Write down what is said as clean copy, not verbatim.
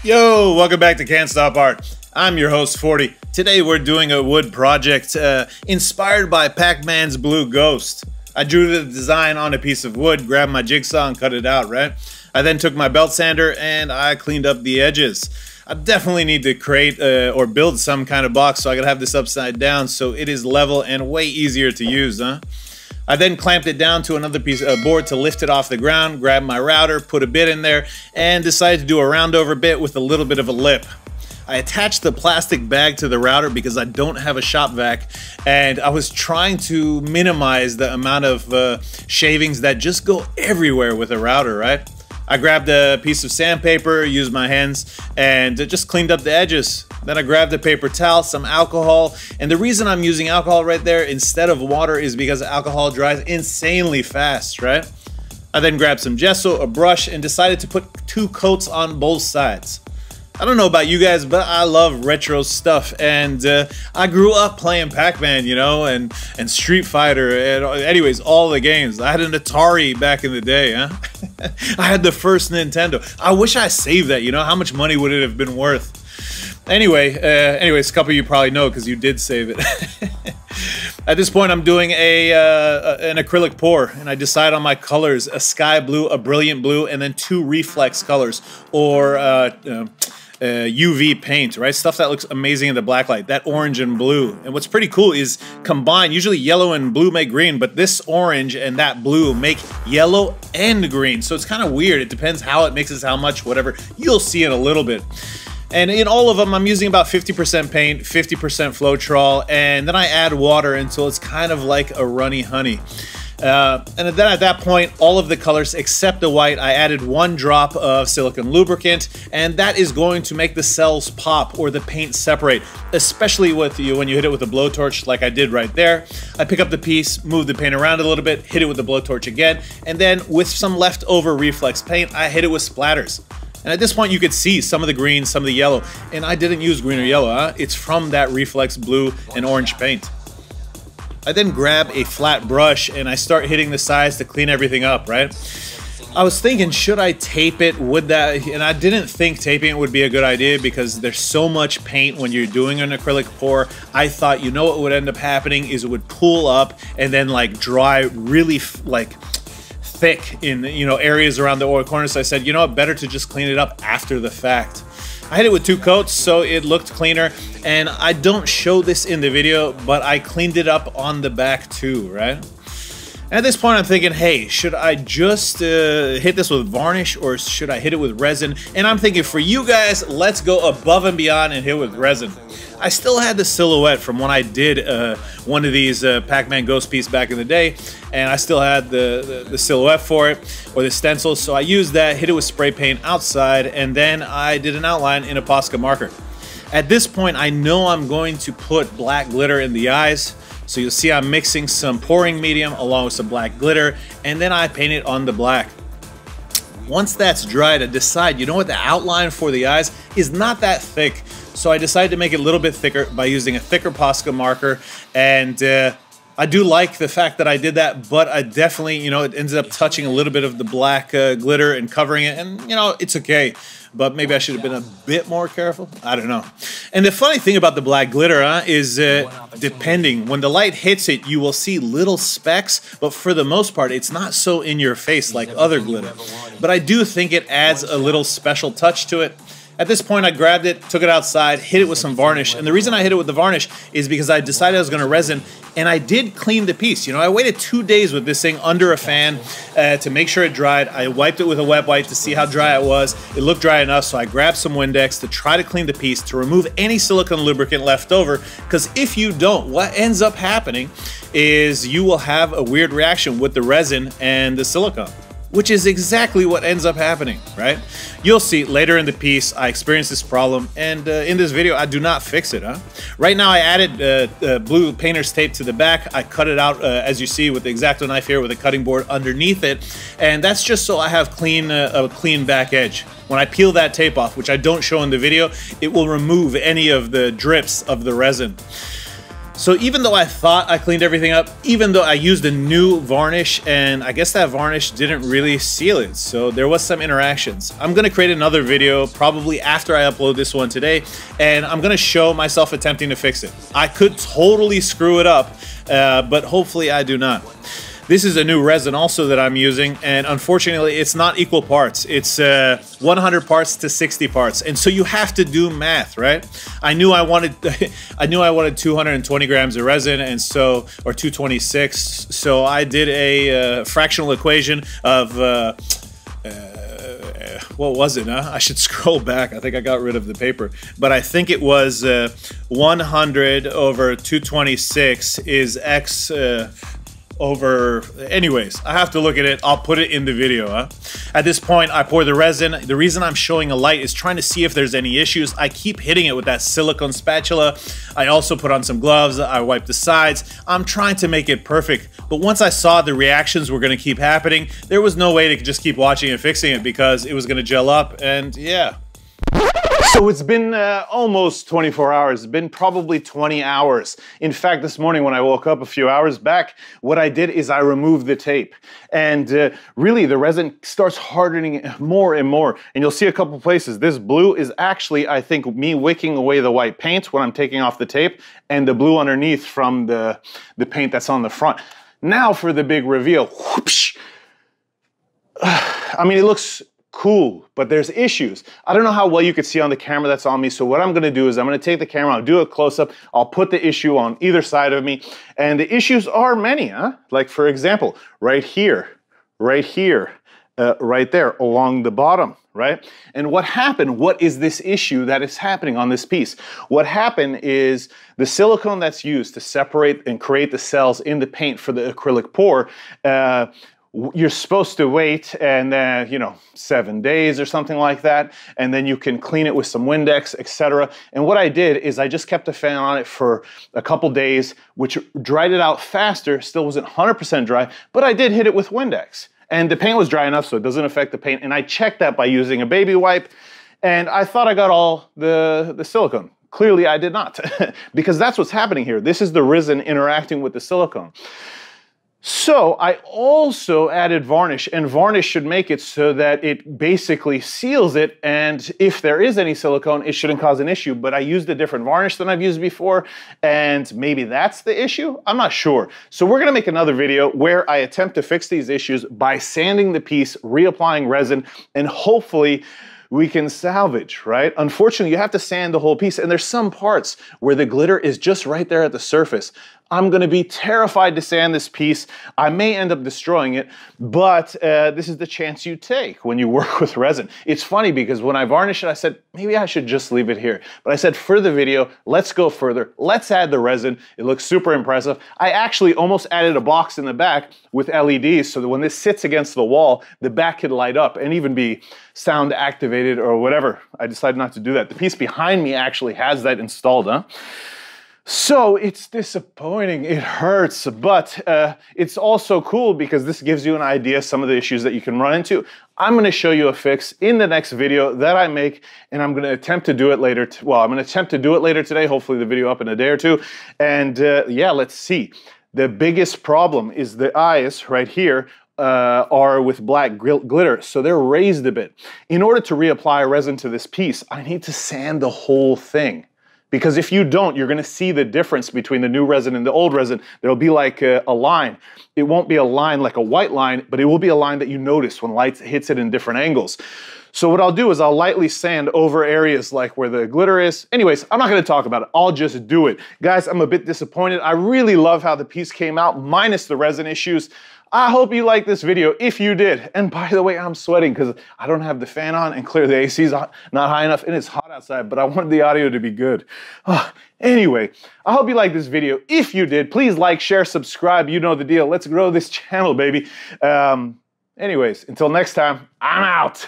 Yo, welcome back to Can't Stop Art. I'm your host 40. Today we're doing a wood project inspired by Pac-Man's blue ghost. I drew the design on a piece of wood, grabbed my jigsaw and cut it out, right? I then took my belt sander and I cleaned up the edges. I definitely need to create or build some kind of box, so I gotta have this upside down so it is level and way easier to use, huh? I then clamped it down to another piece of board to lift it off the ground, grabbed my router, put a bit in there, and decided to do a round over bit with a little bit of a lip. I attached the plastic bag to the router because I don't have a shop vac, and I was trying to minimize the amount of shavings that just go everywhere with a router, right? I grabbed a piece of sandpaper, used my hands, and just cleaned up the edges. Then I grabbed a paper towel, some alcohol, and the reason I'm using alcohol right there instead of water is because alcohol dries insanely fast, right? I then grabbed some gesso, a brush, and decided to put 2 coats on both sides. I don't know about you guys, but I love retro stuff, and I grew up playing Pac-Man, you know, and Street Fighter, and anyways, all the games. I had an Atari back in the day, huh? I had the first Nintendo. I wish I saved that, you know, how much money would it have been worth? Anyways, a couple of you probably know because you did save it. At this point, I'm doing an acrylic pour, and I decide on my colors: a sky blue, a brilliant blue, and then 2 reflex colors, or UV paint, right? Stuff that looks amazing in the blacklight, that orange and blue. And what's pretty cool is combined, usually yellow and blue make green, but this orange and that blue make yellow and green. So it's kind of weird. It depends how it mixes, how much, whatever. You'll see in a little bit. And in all of them, I'm using about 50% paint, 50% Floetrol, and then I add water until it's kind of like a runny honey. And then at that point, all of the colors except the white, I added 1 drop of silicone lubricant, and that is going to make the cells pop or the paint separate, especially with when you hit it with a blowtorch like I did right there. I pick up the piece, move the paint around a little bit, hit it with the blowtorch again, and then with some leftover reflex paint, I hit it with splatters. And at this point, you could see some of the green, some of the yellow, and I didn't use green or yellow, huh? It's from that reflex blue and orange paint. I then grab a flat brush and I start hitting the sides to clean everything up, right? I was thinking, should I tape it? Would that, and I didn't think taping it would be a good idea because there's so much paint when you're doing an acrylic pour. I thought, you know what would end up happening is it would pool up and then like dry really like thick in, you know, areas around the corners. So I said, you know what, better to just clean it up after the fact. I hit it with 2 coats so it looked cleaner, and I don't show this in the video, but I cleaned it up on the back too, right? And at this point I'm thinking, hey, should I just hit this with varnish or should I hit it with resin? And I'm thinking, for you guys, let's go above and beyond and hit with resin. I still had the silhouette from when I did one of these Pac-Man ghost piece back in the day, and I still had the silhouette for it, or the stencil, so I used that, hit it with spray paint outside, and then I did an outline in a Posca marker. At this point, I know I'm going to put black glitter in the eyes, so you'll see I'm mixing some pouring medium along with some black glitter, and then I paint it on the black. Once that's dried, I decide, you know what, the outline for the eyes is not that thick, so I decided to make it a little bit thicker by using a thicker Posca marker, and I do like the fact that I did that, but I definitely, you know, it ended up touching a little bit of the black glitter and covering it, and, you know, it's okay. But maybe I should have been a bit more careful. I don't know. And the funny thing about the black glitter, is depending, when the light hits it, you will see little specks, but for the most part, it's not so in your face like other glitter. But I do think it adds a little special touch to it. At this point, I grabbed it, took it outside, hit it with some varnish. And the reason I hit it with the varnish is because I decided I was going to resin, and I did clean the piece. You know, I waited 2 days with this thing under a fan to make sure it dried. I wiped it with a wet wipe to see how dry it was. It looked dry enough, so I grabbed some Windex to try to clean the piece, to remove any silicone lubricant left over, because if you don't, what ends up happening is you will have a weird reaction with the resin and the silicone, which is exactly what ends up happening, right? You'll see later in the piece I experienced this problem, and in this video I do not fix it, huh? Right now I added blue painter's tape to the back. I cut it out, as you see, with the X-Acto knife here with a cutting board underneath it, and that's just so I have a clean back edge. When I peel that tape off, which I don't show in the video, it will remove any of the drips of the resin. So even though I thought I cleaned everything up, even though I used a new varnish, and I guess that varnish didn't really seal it, so there was some interactions. I'm gonna create another video probably after I upload this one today, and I'm gonna show myself attempting to fix it. I could totally screw it up, but hopefully I do not. This is a new resin also that I'm using, and unfortunately it's not equal parts. It's 100 parts to 60 parts, and so you have to do math, right? I knew I wanted 220 grams of resin, and so, or 226, so I did a fractional equation of what was it? I should scroll back. I think I got rid of the paper, but I think it was 100 over 226 is X over, anyways, I have to look at it. I'll put it in the video. At this point, I pour the resin. The reason I'm showing a light is trying to see if there's any issues. I keep hitting it with that silicone spatula. I also put on some gloves. I wipe the sides. I'm trying to make it perfect. But once I saw the reactions were gonna keep happening, there was no way to just keep watching and fixing it because it was gonna gel up, and yeah. So it's been almost 24 hours. It's been probably 20 hours. In fact, this morning when I woke up a few hours back, what I did is I removed the tape. And really the resin starts hardening more and more. And you'll see a couple places. This blue is actually, I think, me wicking away the white paint when I'm taking off the tape, and the blue underneath from the paint that's on the front. Now for the big reveal. Whoopsh. I mean, it looks cool, but there's issues. I don't know how well you could see on the camera that's on me, so what I'm gonna do is I'm gonna take the camera, I'll do a close-up, I'll put the issue on either side of me, and the issues are many, Like for example, right here, right there, along the bottom, right? And what happened, what is this issue that is happening on this piece? What happened is the silicone that's used to separate and create the cells in the paint for the acrylic pour, you're supposed to wait and then, you know, 7 days or something like that, and then you can clean it with some Windex, etc. And what I did is I just kept a fan on it for a couple days, which dried it out faster. Still wasn't 100% dry, but I did hit it with Windex. And the paint was dry enough so it doesn't affect the paint. And I checked that by using a baby wipe, and I thought I got all the silicone. Clearly I did not, because that's what's happening here. This is the resin interacting with the silicone. So I also added varnish, and varnish should make it so that it basically seals it, and if there is any silicone, it shouldn't cause an issue. But I used a different varnish than I've used before, and maybe that's the issue? I'm not sure. So we're gonna make another video where I attempt to fix these issues by sanding the piece, reapplying resin, and hopefully we can salvage, right? Unfortunately, you have to sand the whole piece, and there's some parts where the glitter is just right there at the surface. I'm gonna be terrified to sand this piece. I may end up destroying it, but this is the chance you take when you work with resin. It's funny because when I varnished it, I said, maybe I should just leave it here. But I said, for the video, let's go further. Let's add the resin. It looks super impressive. I actually almost added a box in the back with LEDs so that when this sits against the wall, the back could light up and even be sound activated or whatever. I decided not to do that. The piece behind me actually has that installed, So it's disappointing, it hurts, but it's also cool because this gives you an idea of some of the issues that you can run into. I'm gonna show you a fix in the next video that I make, and I'm gonna attempt to do it later. I'm gonna attempt to do it later today, hopefully the video up in a day or two. And yeah, let's see. The biggest problem is the eyes right here are with black glitter, so they're raised a bit. In order to reapply resin to this piece, I need to sand the whole thing. Because if you don't, you're gonna see the difference between the new resin and the old resin. There'll be like a line. It won't be a line like a white line, but it will be a line that you notice when light hits it in different angles. So what I'll do is I'll lightly sand over areas like where the glitter is. Anyways, I'm not gonna talk about it. I'll just do it. Guys, I'm a bit disappointed. I really love how the piece came out, minus the resin issues. I hope you liked this video, if you did. And by the way, I'm sweating because I don't have the fan on, and clearly the AC is not high enough, and it's hot outside, but I wanted the audio to be good. Anyway, I hope you liked this video. If you did, please like, share, subscribe. You know the deal. Let's grow this channel, baby. Anyways, until next time, I'm out.